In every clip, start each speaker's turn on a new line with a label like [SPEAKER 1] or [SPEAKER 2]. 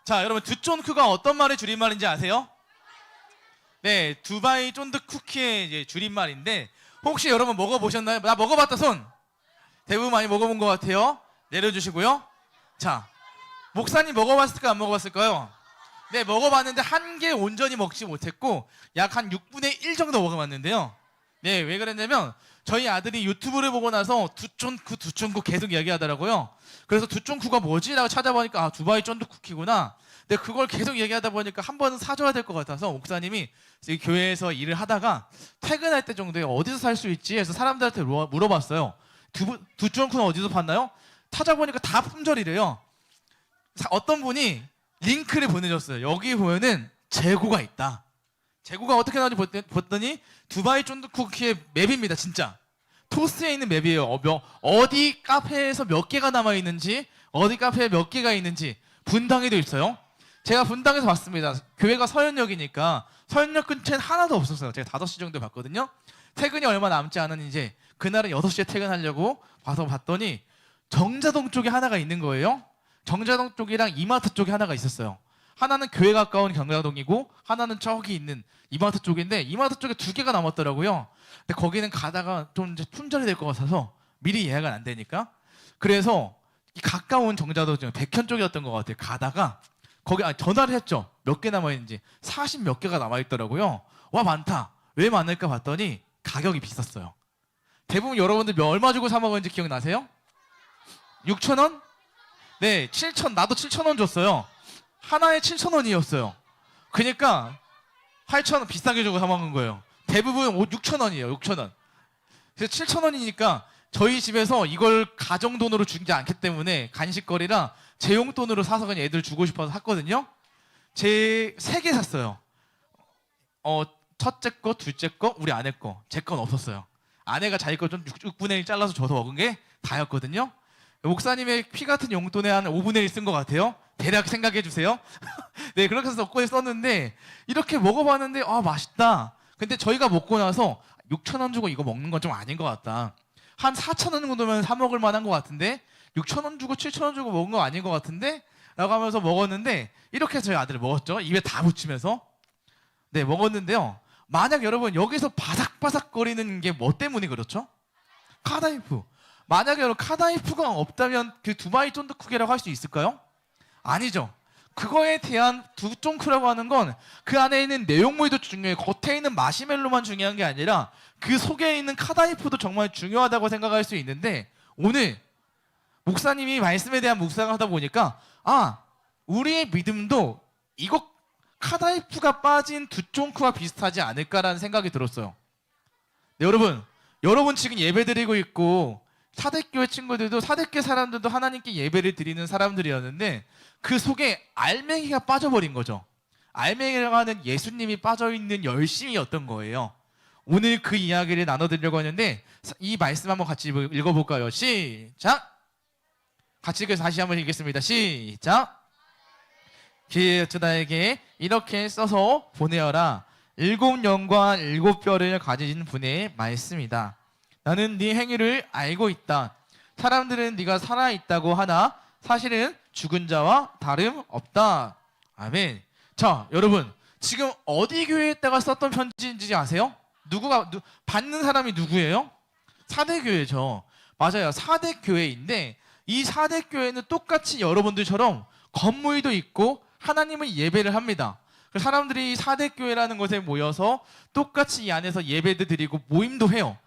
[SPEAKER 1] 자, 여러분 두쫀크가 어떤 말의 줄임말인지 아세요? 네, 두바이 쫀득 쿠키의 이제 줄임말인데 혹시 여러분 먹어보셨나요? 나 먹어봤다 손. 대부분 많이 먹어본 것 같아요. 내려주시고요. 자, 목사님 먹어봤을까 안 먹어봤을까요? 네, 먹어봤는데 한 개 온전히 먹지 못했고 약 한 6분의 1 정도 먹어봤는데요. 네, 왜 그랬냐면 저희 아들이 유튜브를 보고 나서 두쫀쿠 계속 이야기하더라고요. 그래서 두쫀쿠가 뭐지? 라고 찾아보니까 아, 두바이 쫀득 쿠키구나. 근데 그걸 계속 얘기하다 보니까 한 번은 사줘야 될 것 같아서 목사님이 교회에서 일을 하다가 퇴근할 때 정도에 어디서 살 수 있지? 해서 사람들한테 물어봤어요. 두쫀쿠는 어디서 봤나요? 찾아보니까 다 품절이래요. 어떤 분이 링크를 보내줬어요. 여기 보면은 재고가 있다. 재고가 어떻게 나오는지 봤더니 두바이 쫀득 쿠키의 맵입니다. 진짜 토스에 있는 맵이에요. 어디 카페에서 몇 개가 남아있는지, 어디 카페에 몇 개가 있는지 분당에도 있어요. 제가 분당에서 봤습니다. 교회가 서현역이니까 서현역 근처엔 하나도 없었어요. 제가 5시 정도에 봤거든요. 퇴근이 얼마 남지 않은 이제 그날은 6시에 퇴근하려고 봐서 봤더니 정자동 쪽에 하나가 있는 거예요. 정자동 쪽이랑 이마트 쪽에 하나가 있었어요. 하나는 교회 가까운 경자동이고 하나는 저기 있는 이마트 쪽인데 이마트 쪽에 2개가 남았더라고요. 근데 거기는 가다가 좀 이제 품절이 될 것 같아서 미리 예약은 안 되니까. 그래서 이 가까운 정자동 중 백현 쪽이었던 것 같아요. 가다가 거기 전화를 했죠. 몇 개 남아있는지. 40 몇 개가 남아있더라고요. 와, 많다. 왜 많을까 봤더니 가격이 비쌌어요. 대부분 여러분들 얼마 주고 사 먹었는지 기억나세요? 6,000원? 네, 7,000. 나도 7,000원 줬어요. 하나에 7,000원이었어요. 그러니까 8,000원 비싸게 주고 사 먹은 거예요. 대부분 6,000원이에요. 6,000원. 그래서 7,000원이니까 저희 집에서 이걸 가정 돈으로 주지 않기 때문에 간식거리랑 제 용돈으로 사서 그냥 애들 주고 싶어서 샀거든요. 제 3개 샀어요. 첫째 거, 둘째 거, 우리 아내 거. 제 건 없었어요. 아내가 자기 거 좀 6분의 1 잘라서 줘서 먹은 게 다였거든요. 목사님의 피 같은 용돈에 한 5분의 1 쓴 것 같아요. 대략 생각해 주세요. 네, 그렇게 해서 넣고 썼는데 이렇게 먹어봤는데 아, 맛있다. 근데 저희가 먹고 나서 6,000원 주고 이거 먹는 건 좀 아닌 것 같다. 한 4,000원 정도면 사 먹을 만한 것 같은데 6,000원 주고 7,000원 주고 먹은 거 아닌 것 같은데? 라고 하면서 먹었는데 이렇게 저희 아들이 먹었죠. 입에 다 붙이면서. 네, 먹었는데요. 만약 여러분 여기서 바삭바삭거리는 게 뭐 때문에 그렇죠? 카다이프. 만약에 여러분 카다이프가 없다면 그 두바이 쫀득쿠키라고 할 수 있을까요? 아니죠. 그거에 대한 두쫀크라고 하는 건 그 안에 있는 내용물도 중요해요. 겉에 있는 마시멜로만 중요한 게 아니라 그 속에 있는 카다이프도 정말 중요하다고 생각할 수 있는데 오늘 목사님이 말씀에 대한 묵상을 하다 보니까 아, 우리의 믿음도 이거 카다이프가 빠진 두쫀크와 비슷하지 않을까라는 생각이 들었어요. 네, 여러분 지금 예배드리고 있고 사대교회 친구들도 사대교회 사람들도 하나님께 예배를 드리는 사람들이었는데 그 속에 알맹이가 빠져버린 거죠. 알맹이라고 하는 예수님이 빠져있는 열심이었던 거예요. 오늘 그 이야기를 나눠드리려고 하는데 이 말씀 한번 같이 읽어볼까요? 시작! 같이 읽어서 다시 한번 읽겠습니다. 시작! 기회에 나에게 이렇게 써서 보내어라. 7영과 7뼈를 가진 분의 말씀이다. 나는 네 행위를 알고 있다. 사람들은 네가 살아있다고 하나 사실은 죽은 자와 다름없다. 아멘. 자, 여러분 지금 어디 교회에다가 썼던 편지인지 아세요? 받는 사람이 누구예요? 사대교회죠. 맞아요. 사대교회인데 이 사대교회는 똑같이 여러분들처럼 건물도 있고 하나님을 예배를 합니다. 사람들이 사대교회라는 곳에 모여서 똑같이 이 안에서 예배도 드리고 모임도 해요.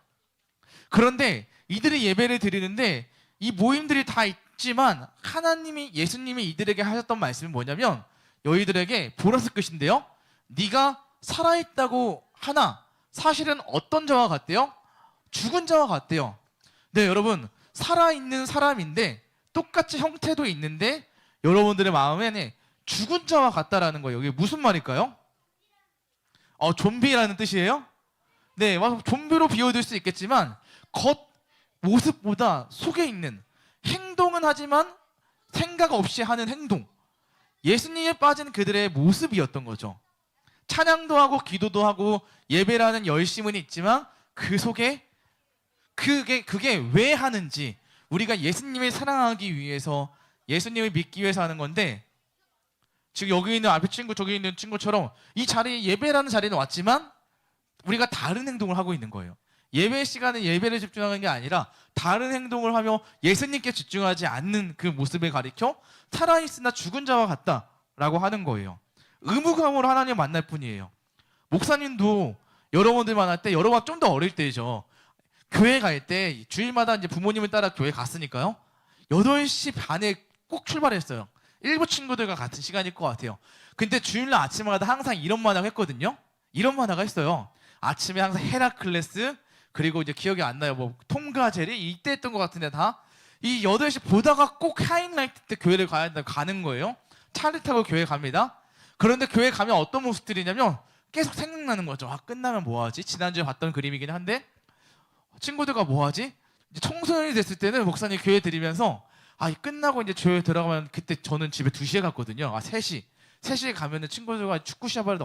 [SPEAKER 1] 그런데 이들이 예배를 드리는데 이 모임들이 다 있지만 하나님이 예수님이 이들에게 하셨던 말씀이 뭐냐면 너희들에게 보라색 끝인데요. 네가 살아있다고 하나 사실은 어떤 자와 같대요? 죽은 자와 같대요. 네, 여러분 살아있는 사람인데 똑같이 형태도 있는데 여러분들의 마음에는 죽은 자와 같다라는 거예요. 이게 무슨 말일까요? 좀비라는 뜻이에요? 네, 좀비로 비유될 수 있겠지만 겉 모습보다 속에 있는 행동은 하지만 생각 없이 하는 행동, 예수님에 빠진 그들의 모습이었던 거죠. 찬양도 하고 기도도 하고 예배라는 열심은 있지만 그 속에 그게 왜 하는지, 우리가 예수님을 사랑하기 위해서 예수님을 믿기 위해서 하는 건데 지금 여기 있는 앞에 친구 저기 있는 친구처럼 이 자리 예배라는 자리는 왔지만 우리가 다른 행동을 하고 있는 거예요. 예배 시간에 예배를 집중하는 게 아니라 다른 행동을 하며 예수님께 집중하지 않는 그 모습을 가리켜 살아있으나 죽은 자와 같다라고 하는 거예요. 의무감으로 하나님 만날 뿐이에요. 목사님도 여러분들 만날 때 여러분 좀 더 어릴 때죠. 교회 갈 때 주일마다 이제 부모님을 따라 교회 갔으니까요. 8시 반에 꼭 출발했어요. 일부 친구들과 같은 시간일 것 같아요. 근데 주일날 아침마다 항상 이런 만화가 했거든요. 이런 만화가 있어요. 아침에 항상 헤라클레스 그리고 이제 기억이 안 나요. 뭐 톰과 제리 이때 했던 것 같은데 다 이 8시 보다가 꼭 하이라이트 때 교회를 가는 거예요. 차를 타고 교회 갑니다. 그런데 교회 가면 어떤 모습들이냐면 계속 생각나는 거죠. 아, 끝나면 뭐하지? 지난주에 봤던 그림이긴 한데 친구들과 뭐하지? 이제 청소년이 됐을 때는 목사님 교회 드리면서 아, 끝나고 이제 교회 들어가면 그때 저는 집에 2시에 갔거든요. 아, 3시에 가면은 친구들과 축구 시합할 때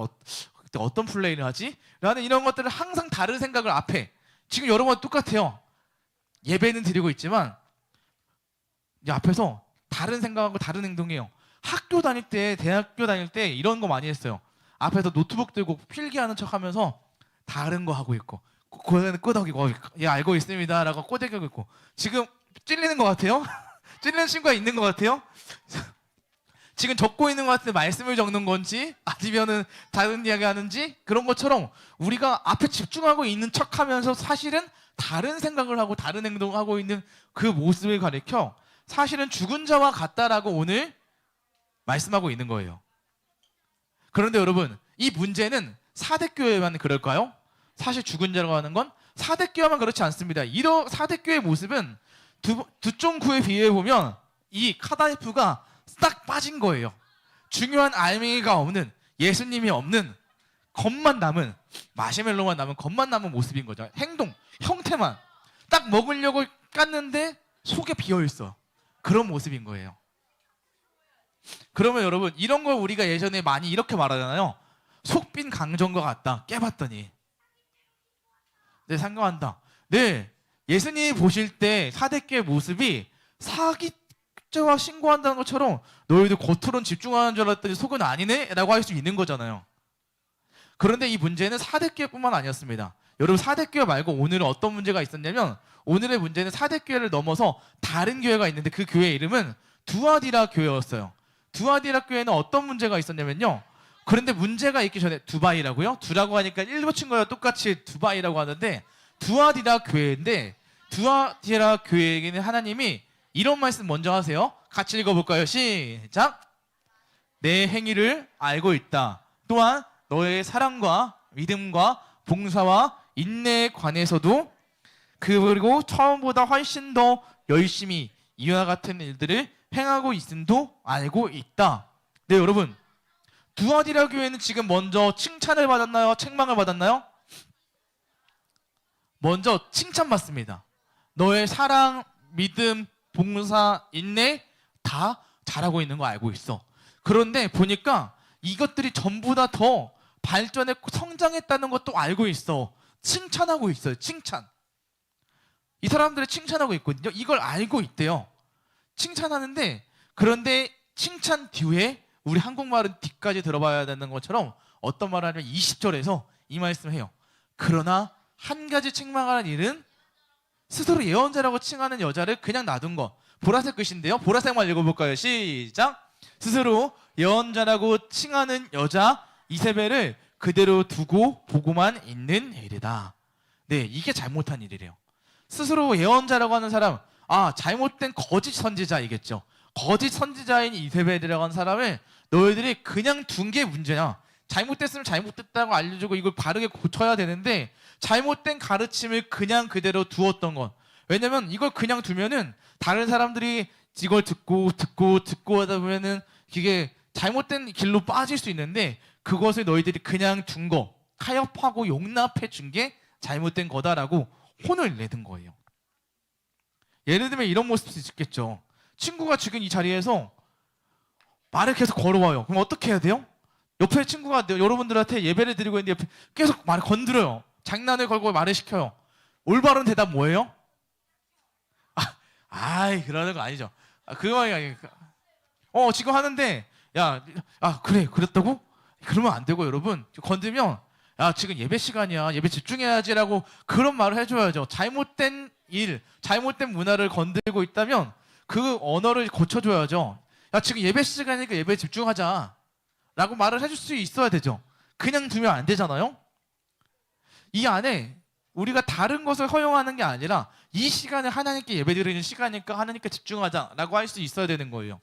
[SPEAKER 1] 그때 어떤 플레이를 하지? 라는 이런 것들을 항상 다른 생각을 앞에 지금 여러분 똑같아요. 예배는 드리고 있지만 이 앞에서 다른 생각하고 다른 행동해요. 학교 다닐 때, 대학교 다닐 때 이런 거 많이 했어요. 앞에서 노트북 들고 필기하는 척하면서 다른 거 하고 있고 그거는 끄덕이고 예 알고 있습니다 라고 꼬대기고 있고 지금 찔리는 것 같아요? 찔리는 친구가 있는 것 같아요? 지금 적고 있는 것 같은데 말씀을 적는 건지 아니면은 다른 이야기 하는지 그런 것처럼 우리가 앞에 집중하고 있는 척하면서 사실은 다른 생각을 하고 다른 행동을 하고 있는 그 모습을 가리켜 사실은 죽은 자와 같다라고 오늘 말씀하고 있는 거예요. 그런데 여러분 이 문제는 사대교회만 그럴까요? 사실 죽은 자라고 하는 건 사대교회만 그렇지 않습니다. 이런 사대교회의 모습은 두종구에 비유해 보면 이 카다이프가 딱 빠진 거예요. 중요한 알맹이가 없는 예수님이 없는 겉만 남은 마시멜로만 남은 겉만 남은 모습인 거죠. 행동, 형태만 딱 먹으려고 깠는데 속에 비어 있어. 그런 모습인 거예요. 그러면 여러분 이런 걸 우리가 예전에 많이 이렇게 말하잖아요. 속빈 강정과 같다. 깨봤더니 네 상관한다. 네 예수님이 보실 때 사대교의 모습이 사기죄와 신고한다는 것처럼 너희들 겉으로는 집중하는 줄 알았더니 속은 아니네? 라고 할 수 있는 거잖아요. 그런데 이 문제는 사대교회뿐만 아니었습니다. 여러분 사대교회 말고 오늘은 어떤 문제가 있었냐면 오늘의 문제는 사대교회를 넘어서 다른 교회가 있는데 그 교회 이름은 두아디라 교회였어요. 두아디라 교회는 어떤 문제가 있었냐면요. 그런데 문제가 있기 전에 두바이라고요? 두라고 하니까 일부 친구가 똑같이 두바이라고 하는데 두아디라 교회인데 두아디라 교회에게는 하나님이 이런 말씀 먼저 하세요. 같이 읽어볼까요? 시작! 내 행위를 알고 있다. 또한 너의 사랑과 믿음과 봉사와 인내에 관해서도 그리고 처음보다 훨씬 더 열심히 이와 같은 일들을 행하고 있음도 알고 있다. 네 여러분 두아디라 교회는 지금 먼저 칭찬을 받았나요? 책망을 받았나요? 먼저 칭찬받습니다. 너의 사랑, 믿음, 봉사, 인내 다 잘하고 있는 거 알고 있어. 그런데 보니까 이것들이 전부 다 더 발전했고 성장했다는 것도 알고 있어. 칭찬하고 있어요. 칭찬. 이 사람들이 칭찬하고 있거든요. 이걸 알고 있대요. 칭찬하는데 그런데 칭찬 뒤에 우리 한국말은 뒤까지 들어봐야 되는 것처럼 어떤 말을 하냐면 20절에서 이 말씀을 해요. 그러나 한 가지 책망하는 일은 스스로 예언자라고 칭하는 여자를 그냥 놔둔 것. 보라색 글씨인데요. 보라색만 읽어볼까요? 시작. 스스로 예언자라고 칭하는 여자 이세벨을 그대로 두고 보고만 있는 일이다. 네, 이게 잘못한 일이래요. 스스로 예언자라고 하는 사람, 잘못된 거짓 선지자이겠죠. 거짓 선지자인 이세벨이라고 하는 사람을 너희들이 그냥 둔 게 문제야. 잘못됐으면 잘못됐다고 알려주고 이걸 바르게 고쳐야 되는데 잘못된 가르침을 그냥 그대로 두었던 것. 왜냐면 이걸 그냥 두면은 다른 사람들이 이걸 듣고 하다 보면은 이게 잘못된 길로 빠질 수 있는데 그것을 너희들이 그냥 둔 거, 타협하고 용납해 준 게 잘못된 거다라고 혼을 내든 거예요. 예를 들면 이런 모습도 있겠죠. 친구가 지금 이 자리에서 말을 계속 걸어와요. 그럼 어떻게 해야 돼요? 옆에 친구가 여러분들한테 예배를 드리고 있는데 옆에 계속 말을 건드려요. 장난을 걸고 말을 시켜요. 올바른 대답 뭐예요? 그러는 거 아니죠. 그거 아니에요. 지금 하는데 그래 그랬다고? 그러면 안 되고 여러분 건들면 야 지금 예배 시간이야 예배 집중해야지라고 그런 말을 해줘야죠. 잘못된 일 잘못된 문화를 건들고 있다면 그 언어를 고쳐줘야죠. 야 지금 예배 시간이니까 예배에 집중하자 라고 말을 해줄 수 있어야 되죠. 그냥 두면 안 되잖아요. 이 안에 우리가 다른 것을 허용하는 게 아니라 이 시간에 하나님께 예배드리는 시간이니까 하나님께 집중하자라고 할 수 있어야 되는 거예요.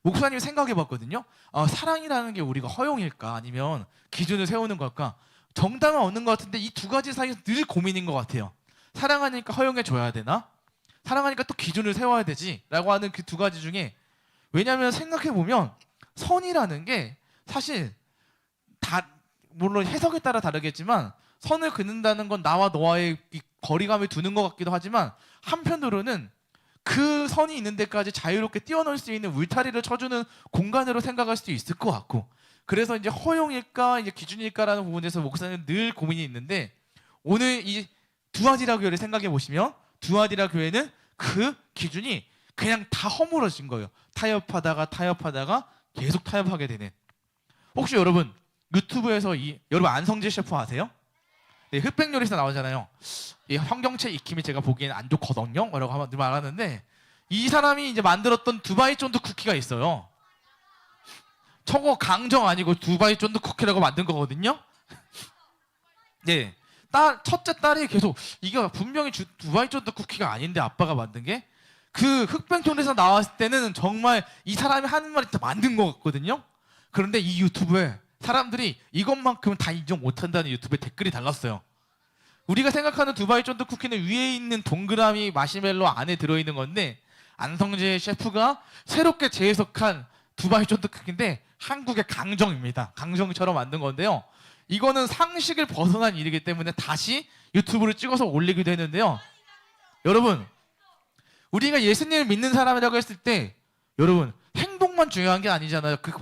[SPEAKER 1] 목사님이 생각해 봤거든요. 사랑이라는 게 우리가 허용일까 아니면 기준을 세우는 걸까? 정답은 없는 것 같은데 이 두 가지 사이에서 늘 고민인 것 같아요. 사랑하니까 허용해 줘야 되나? 사랑하니까 또 기준을 세워야 되지 라고 하는 그 두 가지 중에, 왜냐하면 생각해 보면 선이라는 게 사실 물론 해석에 따라 다르겠지만 선을 긋는다는 건 나와 너와의 거리감을 두는 것 같기도 하지만 한편으로는 그 선이 있는 데까지 자유롭게 뛰어놀 수 있는 울타리를 쳐주는 공간으로 생각할 수도 있을 것 같고, 그래서 이제 허용일까 이제 기준일까라는 부분에서 목사님 늘 고민이 있는데, 오늘 이 두아디라 교회를 생각해 보시면 두아디라 교회는 그 기준이 그냥 다 허물어진 거예요. 타협하다가 계속 타협하게 되는. 혹시 여러분 유튜브에서 여러분 안성재 셰프 아세요? 네, 흑백 요리사 나오잖아요. 이 환경체 익힘이 제가 보기에는 안 좋거든요 라고 한번 말하는데, 이 사람이 이제 만들었던 두바이 쫀득 쿠키가 있어요. 저거 강정 아니고 두바이 쫀득 쿠키라고 만든 거거든요. 네, 첫째 딸이 계속 이게 분명히 두바이 쫀득 쿠키가 아닌데 아빠가 만든 게, 그 흑백 요리사 나왔을 때는 정말 이 사람이 하는 말이 다 만든 것 같거든요. 그런데 이 유튜브에 사람들이 이것만큼은 다 인정 못한다는 유튜브에 댓글이 달랐어요. 우리가 생각하는 두바이 쫀득 쿠키는 위에 있는 동그라미 마시멜로 안에 들어있는 건데, 안성재 셰프가 새롭게 재해석한 두바이 쫀득 쿠키인데 한국의 강정입니다. 강정처럼 만든 건데요. 이거는 상식을 벗어난 일이기 때문에 다시 유튜브를 찍어서 올리기도 했는데요. 여러분, 우리가 예수님을 믿는 사람이라고 했을 때 여러분 행동만 중요한 게 아니잖아요. 그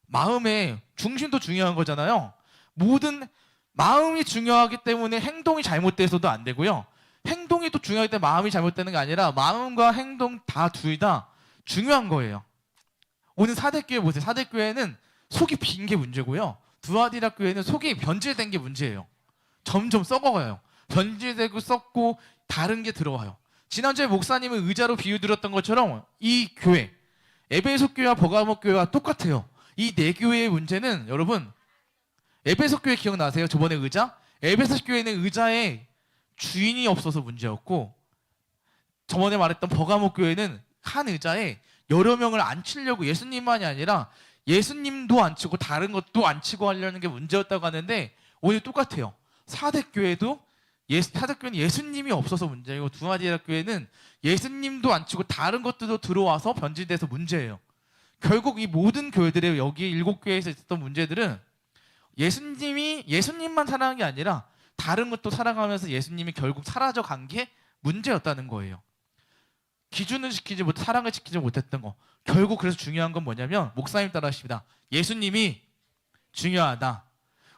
[SPEAKER 1] 마음의 중심도 중요한 거잖아요. 모든 마음이 중요하기 때문에 행동이 잘못돼서도 안 되고요. 행동이 또 중요하기 때문에 마음이 잘못되는 게 아니라 마음과 행동 둘 다 중요한 거예요. 오늘 사대교회 보세요. 사대교회는 속이 빈 게 문제고요. 두아디라 교회는 속이 변질된 게 문제예요. 점점 썩어가요. 변질되고 썩고 다른 게 들어와요. 지난주에 목사님은 의자로 비유 들었던 것처럼 이 교회, 에베소 교회와 버가모 교회와 똑같아요. 이 네 교회의 문제는 여러분, 에베소 교회 기억나세요? 저번에 의자? 에베소 교회는 의자에 주인이 없어서 문제였고, 저번에 말했던 버가모 교회는 한 의자에 여러 명을 앉히려고 예수님만이 아니라 예수님도 앉히고 다른 것도 앉히고 하려는 게 문제였다고 하는데, 오늘 똑같아요. 사대교회도 사대교회는 예수님이 없어서 문제이고, 두아디라 교회는 예수님도 앉히고 다른 것들도 들어와서 변질돼서 문제예요. 결국 이 모든 교회들의 여기 7교회에서 있었던 문제들은 예수님만 사랑한 게 아니라 다른 것도 사랑하면서 예수님이 결국 사라져간 게 문제였다는 거예요. 기준을 지키지 못해 사랑을 지키지 못했던 거. 결국 그래서 중요한 건 뭐냐면, 목사님 따라 하십니다. 예수님이 중요하다.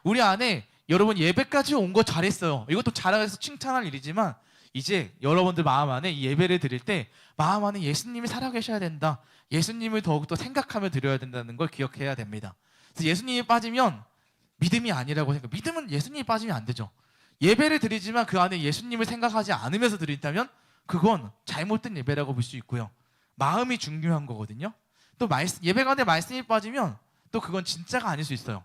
[SPEAKER 1] 우리 안에 여러분 예배까지 온 거 잘했어요. 이것도 잘해서 칭찬할 일이지만, 이제 여러분들 마음 안에 이 예배를 드릴 때 마음 안에 예수님이 살아계셔야 된다. 예수님을 더욱더 생각하며 드려야 된다는 걸 기억해야 됩니다. 그래서 예수님이 빠지면 믿음이 아니라고 생각. 믿음은 예수님이 빠지면 안 되죠. 예배를 드리지만 그 안에 예수님을 생각하지 않으면서 드린다면 그건 잘못된 예배라고 볼 수 있고요. 마음이 중요한 거거든요. 또 예배 가운데 말씀이 빠지면 또 그건 진짜가 아닐 수 있어요.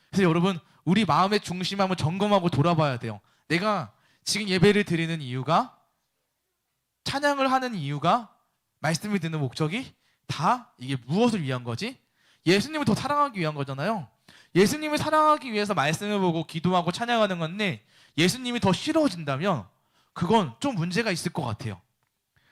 [SPEAKER 1] 그래서 여러분, 우리 마음의 중심 한번 점검하고 돌아봐야 돼요. 내가 지금 예배를 드리는 이유가, 찬양을 하는 이유가, 말씀을 듣는 목적이 다 이게 무엇을 위한 거지? 예수님을 더 사랑하기 위한 거잖아요. 예수님을 사랑하기 위해서 말씀을 보고 기도하고 찬양하는 건데, 예수님이 더 싫어진다면 그건 좀 문제가 있을 것 같아요.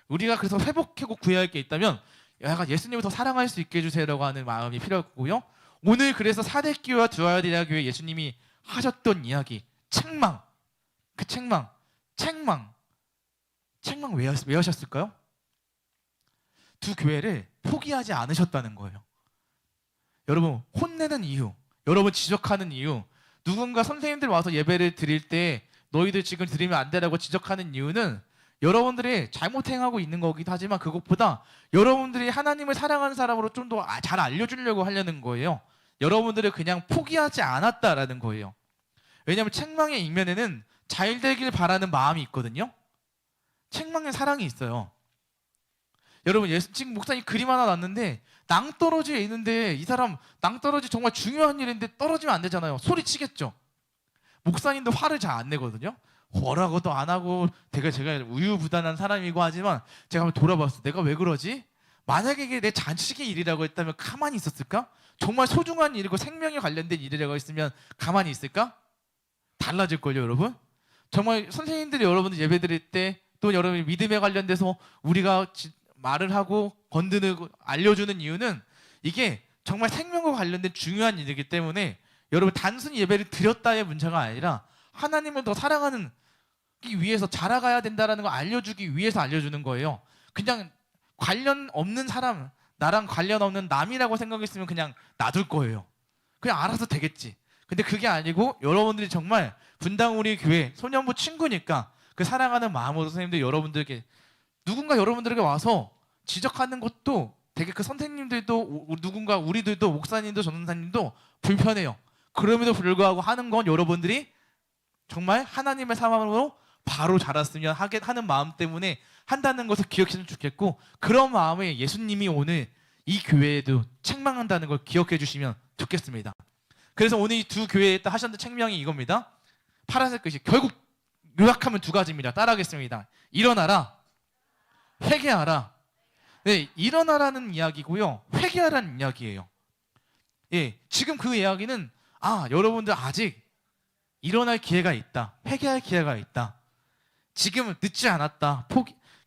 [SPEAKER 1] 우리가 그래서 회복하고 구해야 할 게 있다면, 약간 예수님을 더 사랑할 수 있게 해주세요라고 하는 마음이 필요하고요. 오늘 그래서 사대교회와 두아디라 교회 예수님이 하셨던 이야기, 책망, 그 책망 왜 하셨을까요? 두 교회를 포기하지 않으셨다는 거예요. 여러분, 혼내는 이유, 여러분 지적하는 이유, 누군가 선생님들 와서 예배를 드릴 때 너희들 지금 드리면 안 되라고 지적하는 이유는 여러분들이 잘못 행하고 있는 거기도 하지만 그것보다 여러분들이 하나님을 사랑하는 사람으로 좀 더 잘 알려주려고 하려는 거예요. 여러분들을 그냥 포기하지 않았다라는 거예요. 왜냐하면 책망의 이면에는 잘 되길 바라는 마음이 있거든요. 책망의 사랑이 있어요. 여러분, 지금 목사님 그림 하나 놨는데 낭떠러지에 있는데 이 사람 낭떠러지 정말 중요한 일인데 떨어지면 안 되잖아요. 소리치겠죠. 목사님도 화를 잘 안 내거든요. 뭐라고도 안 하고 되게 제가 우유부단한 사람이고 하지만 제가 한번 돌아봤어요. 내가 왜 그러지? 만약에 이게 내 자식의 일이라고 했다면 가만히 있었을까? 정말 소중한 일이고 생명에 관련된 일이라고 했으면 가만히 있을까? 달라질걸요, 여러분? 정말 선생님들이 여러분들 예배 드릴 때 또 여러분이 믿음에 관련돼서 우리가 말을 하고 건드는 알려주는 이유는 이게 정말 생명과 관련된 중요한 일이기 때문에 여러분 단순히 예배를 드렸다의 문제가 아니라 하나님을 더 사랑하는 위해서 자라가야 된다는 걸 알려주기 위해서 알려주는 거예요. 그냥 관련 없는 사람, 나랑 관련 없는 남이라고 생각했으면 그냥 놔둘 거예요. 그냥 알아서 되겠지. 근데 그게 아니고 여러분들이 정말 분당 우리 교회 소년부 친구니까 그 사랑하는 마음으로 선생님들 여러분들에게 누군가 여러분들에게 와서 지적하는 것도 되게 그 선생님들도 누군가 우리들도 목사님도 전도사님도 불편해요. 그럼에도 불구하고 하는 건 여러분들이 정말 하나님의 사랑으로 바로 자랐으면 하는 마음 때문에 한다는 것을 기억했으면 좋겠고, 그런 마음에 예수님이 오늘 이 교회에도 책망한다는 걸 기억해 주시면 좋겠습니다. 그래서 오늘 이 두 교회에 하셨던 책명이 이겁니다. 파란색 글씨, 결국 요약하면 두 가지입니다. 따라하겠습니다. 일어나라, 회개하라. 네, 일어나라는 이야기고요, 회개하라는 이야기예요. 예, 지금 그 이야기는 여러분들 아직 일어날 기회가 있다, 회개할 기회가 있다, 지금 늦지 않았다,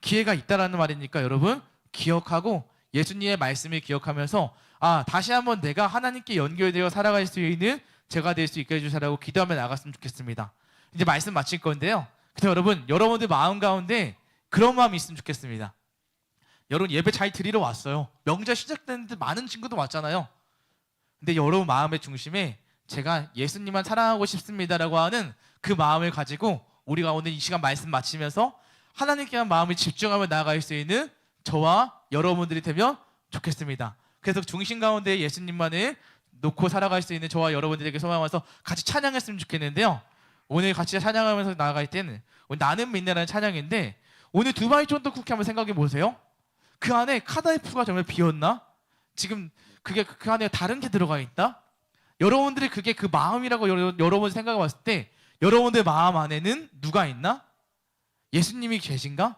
[SPEAKER 1] 기회가 있다라는 말이니까 여러분 기억하고 예수님의 말씀을 기억하면서 다시 한번 내가 하나님께 연결되어 살아갈 수 있는 제가 될 수 있게 해주시라고 기도하며 나갔으면 좋겠습니다. 이제 말씀 마칠 건데요. 근데 여러분들 마음 가운데 그런 마음이 있으면 좋겠습니다. 여러분 예배 잘 드리러 왔어요. 명절 시작됐는데 많은 친구도 왔잖아요. 근데 여러분 마음의 중심에 제가 예수님만 사랑하고 싶습니다라고 하는 그 마음을 가지고 우리가 오늘 이 시간 말씀 마치면서 하나님께만 마음을 집중하며 나아갈 수 있는 저와 여러분들이 되면 좋겠습니다. 그래서 중심 가운데 예수님만을 놓고 살아갈 수 있는 저와 여러분들에게 소망하면서 같이 찬양했으면 좋겠는데요. 오늘 같이 찬양하면서 나아갈 때는 오늘 나는 믿네라는 찬양인데, 오늘 두바이 쫀득 쿠키 한번 생각해 보세요. 그 안에 카다이프가 정말 비었나? 지금 그게 그 안에 다른 게 들어가 있다? 여러분들이 그게 그 마음이라고 여러분 생각해 봤을 때 여러분들 마음 안에는 누가 있나? 예수님이 계신가?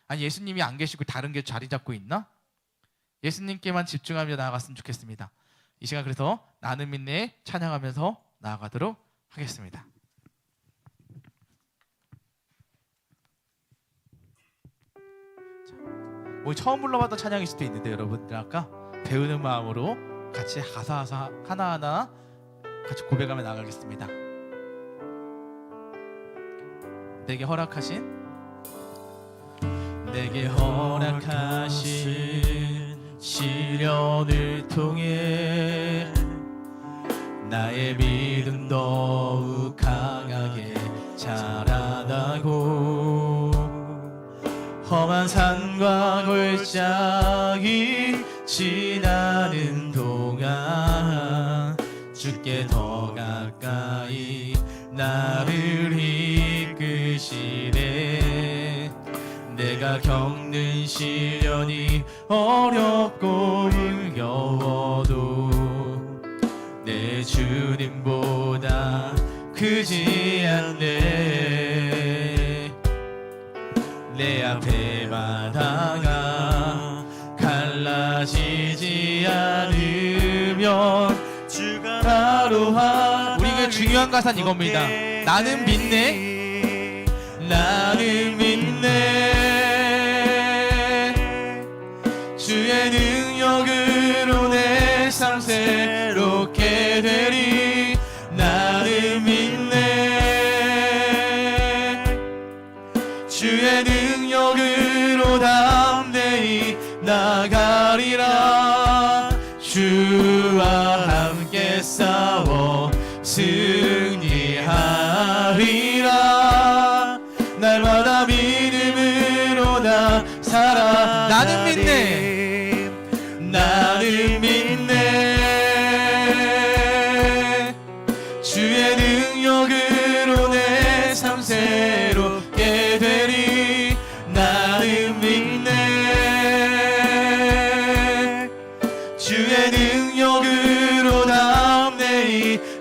[SPEAKER 1] 아니 예수님이 안 계시고 다른 게 자리 잡고 있나? 예수님께만 집중하며 나아갔으면 좋겠습니다. 이 시간 그래서 나는 믿네 찬양하면서 나아가도록 하겠습니다. 오늘 처음 불러봤던 찬양일 수도 있는데 여러분들 아까 배우는 마음으로 같이 가사 하나하나 같이 고백하며 나가겠습니다. 내게 허락하신 시련을 통해 나의 믿음 더욱 강하게 자라나고, 험한 산과 골짜기 지나는 동안 주께 더 가까이 나를 이끄시네. 내가 겪는 시련이 어렵고 힘겨워도 내 주님보다 크지 않네. 내 앞에 바다가 갈라지지 않으면 주가 바로 우리에게 중요한 가사는 이겁니다. 나는 믿네, 나는 믿네. 주의 능력으로 내 삶 새롭게 되리. 나는 믿네, 주의 능력으로 담대히 나가리라. 주와 함께 싸워 승리하리라. 날마다 믿음을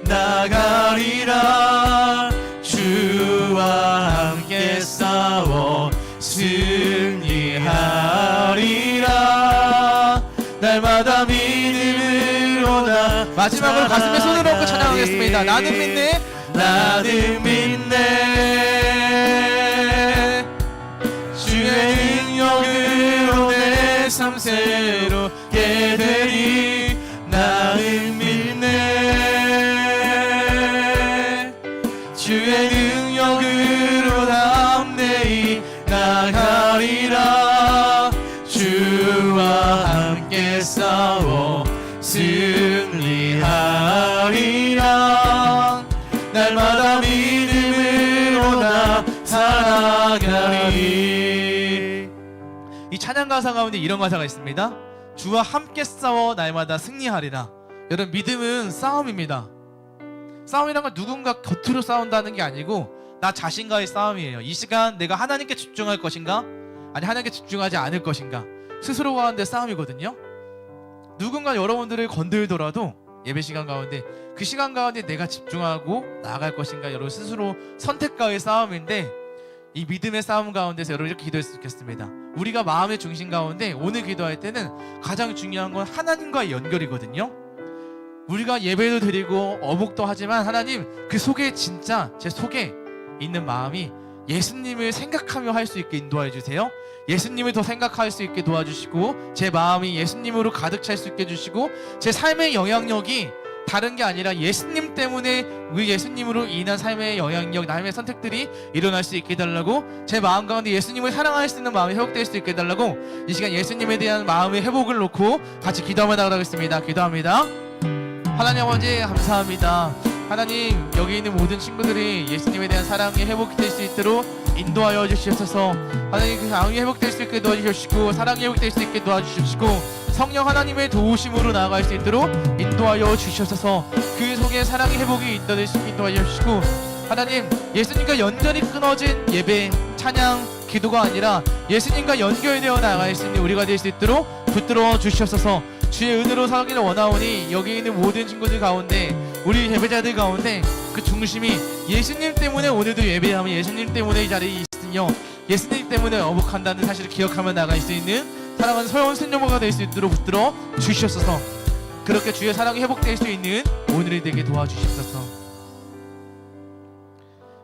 [SPEAKER 1] 나가리라. 주와 함께 싸워 승리하리라. 날마다 믿음으로 나. 마지막으로 가슴에 손을 얹고 찬양하겠습니다. 나는 믿네, 나는 믿네. 주의 능력으로 내 삶 새롭게 되리. 나는 믿네. 주의 능력으로 담대히 나가리라. 주와 함께 싸워 승리하리라. 날마다 믿음으로 나타나가리. 이 찬양 가사 가운데 이런 가사가 있습니다. 주와 함께 싸워 날마다 승리하리라. 여러분, 믿음은 싸움입니다. 싸움이란 건 누군가 겉으로 싸운다는 게 아니고 나 자신과의 싸움이에요. 이 시간 내가 하나님께 집중할 것인가, 아니 하나님께 집중하지 않을 것인가, 스스로 가운데 싸움이거든요. 누군가 여러분들을 건들더라도 예배 시간 가운데 그 시간 가운데 내가 집중하고 나아갈 것인가, 여러분 스스로 선택과의 싸움인데, 이 믿음의 싸움 가운데서 여러분 이렇게 기도했으면 좋겠습니다. 우리가 마음의 중심 가운데 오늘 기도할 때는 가장 중요한 건 하나님과의 연결이거든요. 우리가 예배도 드리고 어묵도 하지만 하나님, 그 속에 진짜 제 속에 있는 마음이 예수님을 생각하며 할 수 있게 인도해 주세요. 예수님을 더 생각할 수 있게 도와주시고, 제 마음이 예수님으로 가득 찰 수 있게 해주시고, 제 삶의 영향력이 다른 게 아니라 예수님 때문에 우리 예수님으로 인한 삶의 영향력, 남의 선택들이 일어날 수 있게 해달라고, 제 마음 가운데 예수님을 사랑할 수 있는 마음이 회복될 수 있게 해달라고, 이 시간 예수님에 대한 마음의 회복을 놓고 같이 기도하며 나가겠습니다. 기도합니다. 하나님 아버지 감사합니다. 하나님, 여기 있는 모든 친구들이 예수님에 대한 사랑이 회복될 수 있도록 인도하여 주시옵소서. 하나님, 그 사랑이 회복될 수 있게 도와주시옵시고, 사랑이 회복될 수 있게 도와주시옵시고, 성령 하나님의 도우심으로 나아갈 수 있도록 인도하여 주시옵소서. 그 속에 사랑의 회복이 있도록 도와주시고, 하나님, 예수님과 연결이 끊어진 예배, 찬양, 기도가 아니라 예수님과 연결되어 나아갈 수 있는 우리가 될 수 있도록 붙들어 주시옵소서. 주의 은혜로 살기를 원하오니 여기 있는 모든 친구들 가운데, 우리 예배자들 가운데 그 중심이 예수님 때문에 오늘도 예배하며 예수님 때문에 이 자리에 있으며 예수님 때문에 어묵한다는 사실을 기억하며 나갈 수 있는 사랑하는 서여운 선녀모가 될 수 있도록 붙들어 주시옵소서. 그렇게 주의 사랑이 회복될 수 있는 오늘이 되게 도와주시옵소서.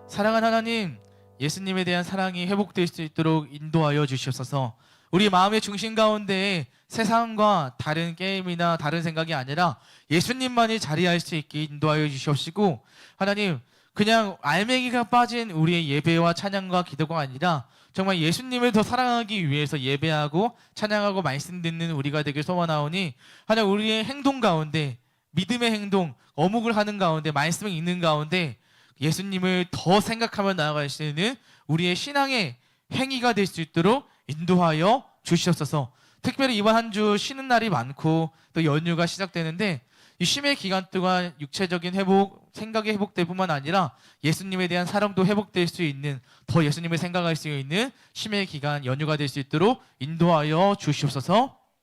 [SPEAKER 1] 사랑하는 하나님, 예수님에 대한 사랑이 회복될 수 있도록 인도하여 주시옵소서. 우리 마음의 중심 가운데 세상과 다른 게임이나 다른 생각이 아니라 예수님만이 자리할 수 있게 인도하여 주시옵시고, 하나님, 그냥 알맹이가 빠진 우리의 예배와 찬양과 기도가 아니라 정말 예수님을 더 사랑하기 위해서 예배하고 찬양하고 말씀 듣는 우리가 되길 소원하오니, 하나님, 우리의 행동 가운데, 믿음의 행동, 어묵을 하는 가운데, 말씀을 읽는 가운데 예수님을 더 생각하며 나아갈 수 있는 우리의 신앙의 행위가 될 수 있도록 인도하여 주시옵소서. 특별히 이번 한 주 쉬는 날이 많고 또 연휴가 시작되는데, 이 쉼의 기간 동안 육체적인 회복, 생각의 회복될 뿐만 아니라 예수님에 대한 사랑도 회복될 수 있는, 더 예수님을 생각할 수 있는 쉼의 기간, 연휴가 될 수 있도록 인도하여 주시옵소서.